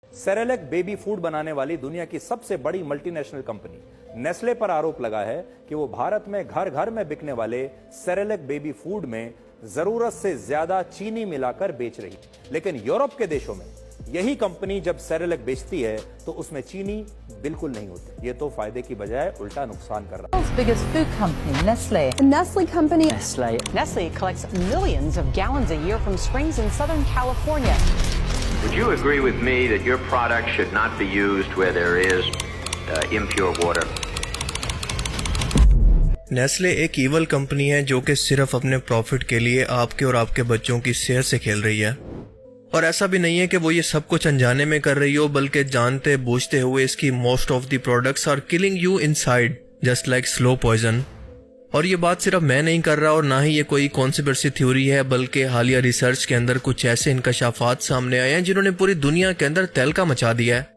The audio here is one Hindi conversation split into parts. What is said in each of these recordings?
सेरेलेक बेबी फूड बनाने वाली दुनिया की सबसे बड़ी मल्टीनेशनल कंपनी नेस्ले पर आरोप लगा है कि वो भारत में घर घर में बिकने वाले सेरेलेक बेबी फूड में जरूरत से ज्यादा चीनी मिलाकर बेच रही। लेकिन यूरोप के देशों में यही कंपनी जब सेरेलेक बेचती है तो उसमें चीनी बिल्कुल नहीं होती। ये तो फायदे की बजाय उल्टा नुकसान कर रहा है। World's biggest food company, Nestle. The Nestle company. Nestle collects millions of gallons a year from springs in Southern California. Would you agree with me that your product should not be used where there is impure water? Nestle एक ईवल कंपनी है जो कि सिर्फ अपने प्रॉफिट के लिए आपके और आपके बच्चों की सेहत से खेल रही है। और ऐसा भी नहीं है कि वो ये सब कुछ अनजाने में कर रही हो, बल्कि जानते बूझते हुए इसकी most of the products are killing you inside just like slow poison. और ये बात सिर्फ मैं नहीं कर रहा और ना ही ये कोई कॉन्स्पिरेसी थ्योरी है, बल्कि हालिया रिसर्च के अंदर कुछ ऐसे इंकशाफात सामने आए हैं जिन्होंने पूरी दुनिया के अंदर तहलका मचा दिया है।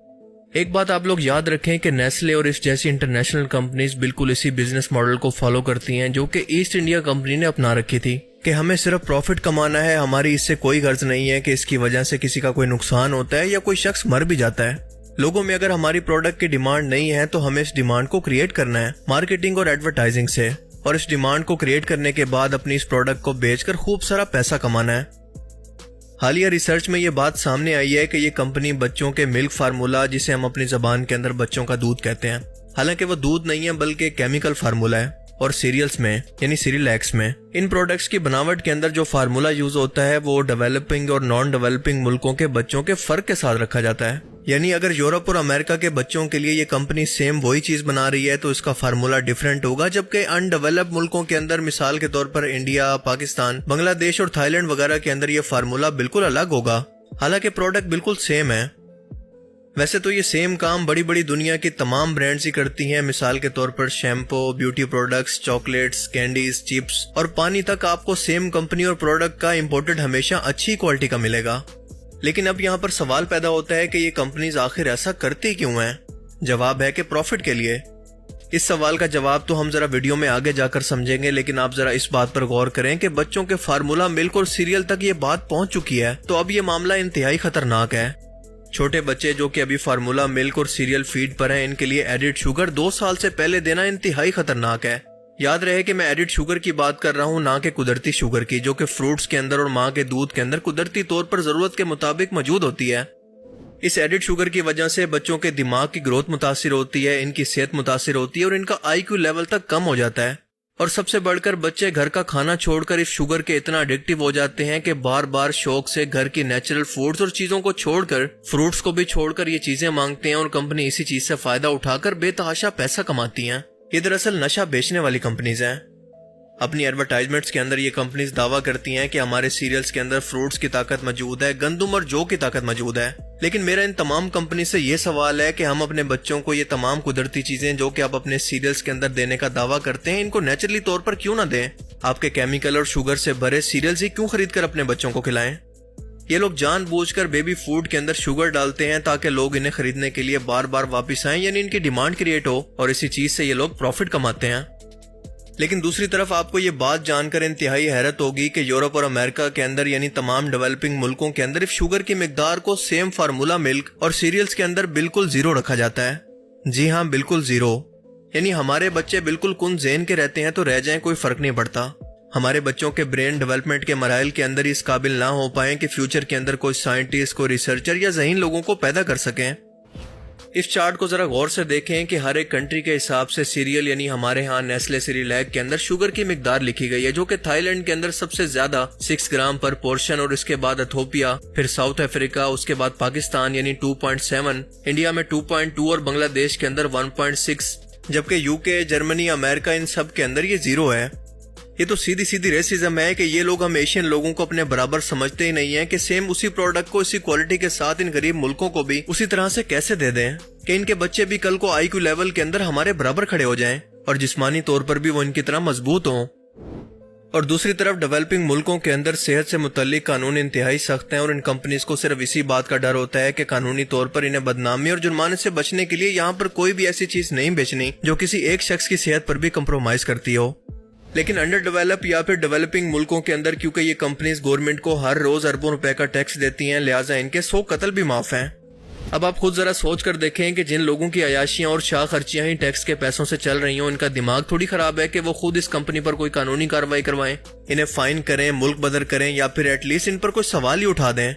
एक बात आप लोग याद रखें कि नेस्ले और इस जैसी इंटरनेशनल कंपनीज बिल्कुल इसी बिजनेस मॉडल को फॉलो करती हैं जो कि ईस्ट इंडिया कंपनी ने अपना रखी थी कि हमें सिर्फ प्रॉफिट कमाना है, हमारी इससे कोई गर्ज नहीं है कि इसकी वजह से किसी का कोई नुकसान होता है या कोई शख्स मर भी जाता है। लोगों में अगर हमारी प्रोडक्ट की डिमांड नहीं है तो हमें इस डिमांड को क्रिएट करना है मार्केटिंग और एडवर्टाइजिंग से, और इस डिमांड को क्रिएट करने के बाद अपनी इस प्रोडक्ट को बेचकर खूब सारा पैसा कमाना है। हालिया रिसर्च में ये बात सामने आई है कि ये कंपनी बच्चों के मिल्क फार्मूला, जिसे हम अपनी जबान के अंदर बच्चों का दूध कहते हैं, हालांकि वो दूध नहीं है बल्कि केमिकल फार्मूला है, और सीरियल्स में यानी सीरियलैक्स में इन प्रोडक्ट्स की बनावट के अंदर जो फार्मूला यूज होता है वो डेवलपिंग और नॉन डेवलपिंग मुल्कों के बच्चों के फर्क के साथ रखा जाता है। यानी अगर यूरोप और अमेरिका के बच्चों के लिए ये कंपनी सेम वही चीज बना रही है तो इसका फार्मूला डिफरेंट होगा, जबकि अनडेवलप्ड मुल्कों के अंदर मिसाल के तौर पर इंडिया, पाकिस्तान, बांग्लादेश और थाईलैंड वगैरह के अंदर ये फार्मूला बिल्कुल अलग होगा, हालांकि प्रोडक्ट बिल्कुल सेम है। वैसे तो ये सेम काम बड़ी बड़ी दुनिया की तमाम ब्रांड्स ही करती हैं, मिसाल के तौर पर shampoo, beauty products, chocolates, candies, chips और पानी तक आपको सेम कंपनी और प्रोडक्ट का इंपोर्टेड हमेशा अच्छी क्वालिटी का मिलेगा। लेकिन अब यहाँ पर सवाल पैदा होता है कि ये कंपनीज आखिर ऐसा करती क्यों हैं? जवाब है कि प्रॉफिट के लिए। इस सवाल का जवाब तो हम जरा वीडियो में आगे जाकर समझेंगे, लेकिन आप जरा इस बात पर गौर करें कि बच्चों के फार्मूला, मिल्क और सीरियल तक ये बात पहुंच चुकी है, तो अब ये मामला इंतहाई खतरनाक है। छोटे बच्चे जो कि अभी फार्मूला, मिल्क और सीरियल फीड पर हैं, इनके लिए एडिड शुगर 2 साल से पहले देना इंतहाई खतरनाक है। याद रहे कि मैं एडिड शुगर की बात कर रहा हूँ, ना कि कुदरती शुगर की, जो कि फ्रूट्स के अंदर और माँ के दूध के अंदर कुदरती तौर पर जरूरत के मुताबिक मौजूद होती है। इस एडिड शुगर की वजह से बच्चों के दिमाग की ग्रोथ मुतासिर होती है, इनकी सेहत मुतासिर होती है और इनका IQ लेवल तक कम हो जाता है। और सबसे बढ़कर बच्चे घर का खाना छोड़कर इस शुगर के इतना एडिक्टिव हो जाते हैं कि बार बार शौक से घर की नेचुरल फूड्स और चीजों को छोड़कर, फ्रूट्स को भी छोड़कर ये चीजें मांगते हैं और कंपनी इसी चीज से फायदा उठाकर बेतहाशा पैसा कमाती हैं। ये दरअसल नशा बेचने वाली कंपनीज हैं। अपनी एडवर्टाइजमेंट्स के अंदर ये कंपनीज दावा करती हैं कि हमारे सीरियल्स के अंदर फ्रूट्स की ताकत मौजूद है, गंदम और जौ की ताकत मौजूद है। लेकिन मेरा इन तमाम कंपनी से ये सवाल है कि हम अपने बच्चों को ये तमाम कुदरती चीजें जो कि आप अपने सीरियल्स के अंदर देने का दावा करते हैं, इनको नेचुरली तौर पर क्यों ना दें? आपके केमिकल और शुगर से भरे सीरियल्स ही क्यों खरीद कर अपने बच्चों को खिलाएं? ये लोग जानबूझकर बेबी फूड के अंदर शुगर डालते हैं ताकि लोग इन्हें खरीदने के लिए बार बार वापिस आएं, यानी इनकी डिमांड क्रिएट हो, और इसी चीज से ये लोग प्रॉफिट कमाते हैं। लेकिन दूसरी तरफ आपको ये बात जानकर इंतहाई हैरत होगी कि यूरोप और अमेरिका के अंदर यानी तमाम डेवलपिंग मुल्कों के अंदर इस शुगर की मिकदार को सेम फार्मूला, मिल्क और सीरियल्स के अंदर बिल्कुल 0 रखा जाता है। जी हाँ, बिल्कुल 0। यानी हमारे बच्चे बिल्कुल कुन ज़ेन के रहते हैं तो रह जाएं, कोई फर्क नहीं पड़ता। हमारे बच्चों के ब्रेन डेवलपमेंट के मराइल के अंदर इस काबिल ना हो पाए कि फ्यूचर के अंदर कोई साइंटिस्ट, कोई रिसर्चर या ज़हीन लोगों को पैदा कर सकें। इस चार्ट को जरा गौर से देखें कि हर एक कंट्री के हिसाब से सीरियल यानी हमारे यहाँ नेस्ले सीरियलैक के अंदर शुगर की मिकदार लिखी गई है, जो कि थाईलैंड के अंदर सबसे ज्यादा 6 ग्राम पर पोर्शन, और इसके बाद इथोपिया, फिर साउथ अफ्रीका, उसके बाद पाकिस्तान यानी 2.7, इंडिया में 2.2 और बांग्लादेश के अंदर 1.6, जबकि यूके, जर्मनी, अमेरिका इन सब के अंदर ये 0 है। ये तो सीधी सीधी रेसिज्म है कि ये लोग हम एशियन लोगों को अपने बराबर समझते ही नहीं है कि सेम उसी प्रोडक्ट को इसी क्वालिटी के साथ इन गरीब मुल्कों को भी उसी तरह से कैसे दे दें कि इनके बच्चे भी कल को IQ लेवल के अंदर हमारे बराबर खड़े हो जाएं और जिस्मानी तौर पर भी वो इनकी तरह मजबूत हों। और दूसरी तरफ डेवलपिंग मुल्कों के अंदर सेहत से मुतल्लिक कानून इंतहाई सख्त हैं और इन कंपनीज को सिर्फ इसी बात का डर होता है कि कानूनी तौर पर इन्हें बदनामी और जुर्माने से बचने के लिए यहाँ पर कोई भी ऐसी चीज नहीं बेचनी जो किसी एक शख्स की सेहत पर भी कंप्रोमाइज करती हो। लेकिन अंडर डेवलप या फिर डेवलपिंग मुल्कों के अंदर क्योंकि ये कंपनीज गवर्नमेंट को हर रोज अरबों रुपए का टैक्स देती हैं, लिहाजा इनके 100 कत्ल भी माफ हैं। अब आप खुद जरा सोच कर देखें कि जिन लोगों की अयाशियां और शाह खर्चियां ही टैक्स के पैसों से चल रही हों, इनका दिमाग थोड़ी खराब है कि वो खुद इस कंपनी पर कोई कानूनी कार्रवाई करवाएं, इन्हें फाइन करें, मुल्क बदर करें या फिर एटलीस्ट इन पर कोई सवाल ही उठा दें।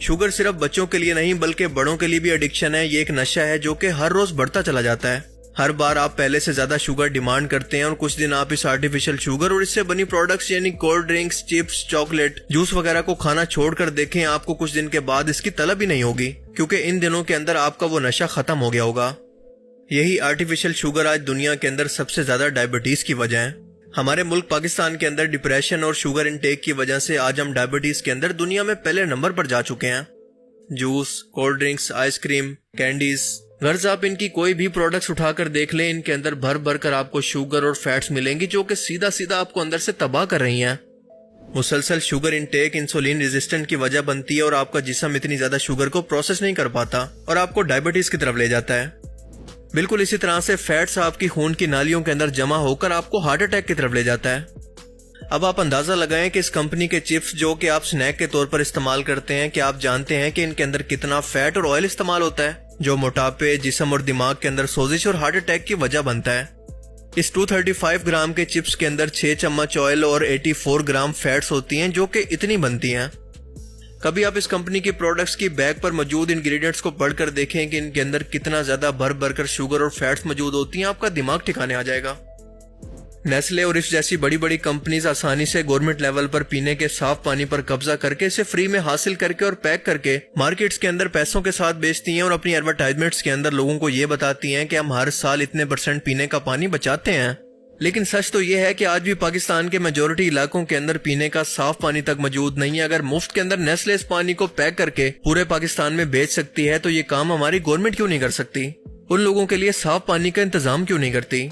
शुगर सिर्फ बच्चों के लिए नहीं बल्कि बड़ों के लिए भी एडिक्शन है। ये एक नशा है जो कि हर रोज बढ़ता चला जाता है। हर बार आप पहले से ज्यादा शुगर डिमांड करते हैं और कुछ दिन आप इस आर्टिफिशियल शुगर और इससे बनी प्रोडक्ट्स यानी cold drinks, chips, chocolate, juice वगैरह को खाना छोड़कर देखें, आपको कुछ दिन के बाद इसकी तलब ही नहीं होगी, क्योंकि इन दिनों के अंदर आपका वो नशा खत्म हो गया होगा। यही आर्टिफिशियल शुगर आज दुनिया के अंदर सबसे ज्यादा डायबिटीज की वजह है। हमारे मुल्क पाकिस्तान के अंदर डिप्रेशन और शुगर इनटेक की वजह से आज हम डायबिटीज के अंदर दुनिया में पहले नंबर पर जा चुके हैं। Juice, cold drinks, ice cream, candies, गर्ज आप इनकी कोई भी प्रोडक्ट्स उठाकर देख लें, इनके अंदर भर भर कर आपको शुगर और फैट्स मिलेंगी जो कि सीधा सीधा आपको अंदर से तबाह कर रही हैं। मुसलसल शुगर इनटेक इंसुलिन रेजिस्टेंट की वजह बनती है और आपका जिस्म इतनी ज्यादा शुगर को प्रोसेस नहीं कर पाता और आपको डायबिटीज की तरफ ले जाता है। बिल्कुल इसी तरह से फैट्स आपकी खून की नालियों के अंदर जमा होकर आपको हार्ट अटैक की तरफ ले जाता है। अब आप अंदाजा लगाएं कि इस कंपनी के चिप्स जो कि आप स्नैक के तौर पर इस्तेमाल करते हैं, कि आप जानते हैं कि इनके अंदर कितना फैट और ऑयल इस्तेमाल होता है जो मोटापे, जिस्म और दिमाग के अंदर सोजिश और हार्ट अटैक की वजह बनता है। इस 235 ग्राम के चिप्स के अंदर 6 चम्मच ऑयल और 84 ग्राम फैट्स होती हैं जो कि इतनी बनती हैं। कभी आप इस कंपनी की प्रोडक्ट्स की बैग पर मौजूद इंग्रेडिएंट्स को पढ़कर देखें कि इनके अंदर कितना ज्यादा भर भर कर शुगर और फैट्स मौजूद होती हैं, आपका दिमाग ठिकाने आ जाएगा। नेस्ले और इस जैसी बड़ी बड़ी कंपनीज आसानी से गवर्नमेंट लेवल पर पीने के साफ पानी पर कब्जा करके इसे फ्री में हासिल करके और पैक करके मार्केट्स के अंदर पैसों के साथ बेचती हैं और अपनी एडवर्टाइजमेंट्स के अंदर लोगों को ये बताती हैं कि हम हर साल इतने % पीने का पानी बचाते हैं। लेकिन सच तो ये है कि आज भी पाकिस्तान के मेजोरिटी इलाकों के अंदर पीने का साफ पानी तक मौजूद नहीं है। अगर मुफ्त के अंदर नेस्ले इस पानी को पैक करके पूरे पाकिस्तान में बेच सकती है तो ये काम हमारी गवर्नमेंट क्यों नहीं कर सकती? उन लोगों के लिए साफ पानी का इंतजाम क्यों नहीं करती?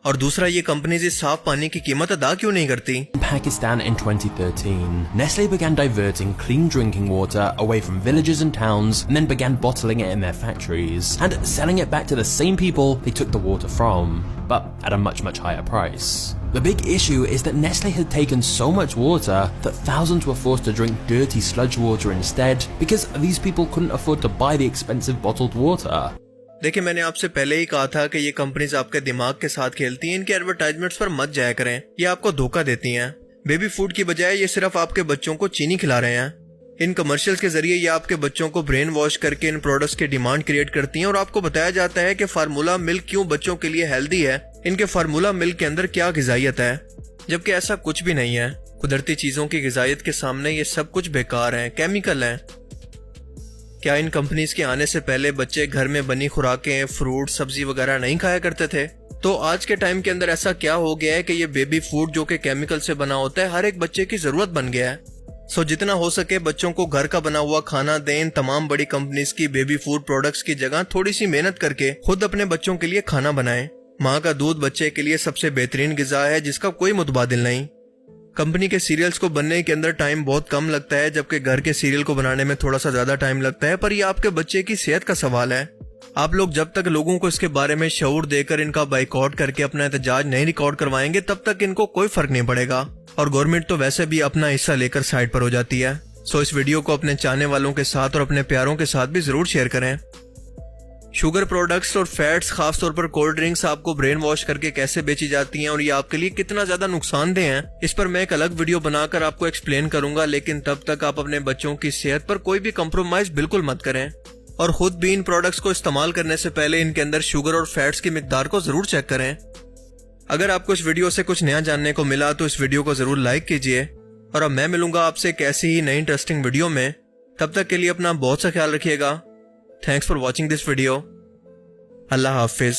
और दूसरा, ये कंपनीज इस साफ पानी की कीमत अदा क्यों नहीं करती? In Pakistan in 2013, Nestle began diverting clean drinking water away from villages and towns and then began bottling it in their factories and selling it back to the same people they took the water from, but at a much higher price. The big issue is that Nestle had taken so much water that thousands were forced to drink dirty sludge water instead because these people couldn't afford to buy the expensive bottled water. देखिए, मैंने आपसे पहले ही कहा था कि ये कंपनीज आपके दिमाग के साथ खेलती हैं। इनके एडवर्टाइजमेंट्स पर मत जाया करें, ये आपको धोखा देती हैं। बेबी फूड की बजाय ये सिर्फ आपके बच्चों को चीनी खिला रहे हैं। इन कमर्शियल्स के जरिए ये आपके बच्चों को ब्रेन वॉश करके इन प्रोडक्ट्स की डिमांड क्रिएट करती हैं और आपको बताया जाता है कि फार्मूला मिल्क क्यों बच्चों के लिए हेल्दी है, इनके फार्मूला मिल्क के अंदर क्या गिजायत है, जबकि ऐसा कुछ भी नहीं है। कुदरती चीजों की गिजायत के सामने ये सब कुछ बेकार है, केमिकल है। क्या इन कंपनीज के आने से पहले बच्चे घर में बनी खुराकें, फ्रूट, सब्जी वगैरह नहीं खाया करते थे? तो आज के टाइम के अंदर ऐसा क्या हो गया है कि ये बेबी फूड जो कि केमिकल से बना होता है हर एक बच्चे की जरूरत बन गया है? सो जितना हो सके बच्चों को घर का बना हुआ खाना दें। इन तमाम बड़ी कंपनीज की बेबी फूड प्रोडक्ट्स की जगह थोड़ी सी मेहनत करके खुद अपने बच्चों के लिए खाना बनाएं। माँ का दूध बच्चे के लिए सबसे बेहतरीन गिजा है जिसका कोई मुतबादिल नहीं। कंपनी के सीरियल्स को बनने के अंदर टाइम बहुत कम लगता है, जबकि घर के सीरियल को बनाने में थोड़ा सा ज्यादा टाइम लगता है, पर यह आपके बच्चे की सेहत का सवाल है। आप लोग जब तक लोगों को इसके बारे में शऊर देकर इनका बाइकआउट करके अपना एहतजाज नहीं रिकॉर्ड करवाएंगे तब तक इनको कोई फर्क नहीं पड़ेगा और गवर्नमेंट तो वैसे भी अपना हिस्सा लेकर साइड पर हो जाती है। सो इस वीडियो को अपने चाहने वालों के साथ और अपने प्यारों के साथ भी जरूर शेयर करें। शुगर प्रोडक्ट्स और फैट्स, खासतौर पर कोल्ड ड्रिंक्स, आपको ब्रेन वॉश करके कैसे बेची जाती हैं और ये आपके लिए कितना ज्यादा नुकसानदेह हैं, इस पर मैं एक अलग वीडियो बनाकर आपको एक्सप्लेन करूंगा। लेकिन तब तक आप अपने बच्चों की सेहत पर कोई भी कंप्रोमाइज बिल्कुल मत करें और खुद भी इन प्रोडक्ट्स को इस्तेमाल करने से पहले इनके अंदर शुगर और फैट्स की मिकदार को जरूर चेक करें। अगर आपको इस वीडियो से कुछ नया जानने को मिला तो इस वीडियो को जरूर लाइक कीजिए और अब मैं मिलूंगा आपसे एक ऐसी ही नई इंटरेस्टिंग वीडियो में। तब तक के लिए अपना बहुत सा ख्याल रखिएगा। Thanks for watching this video. Allah Hafiz.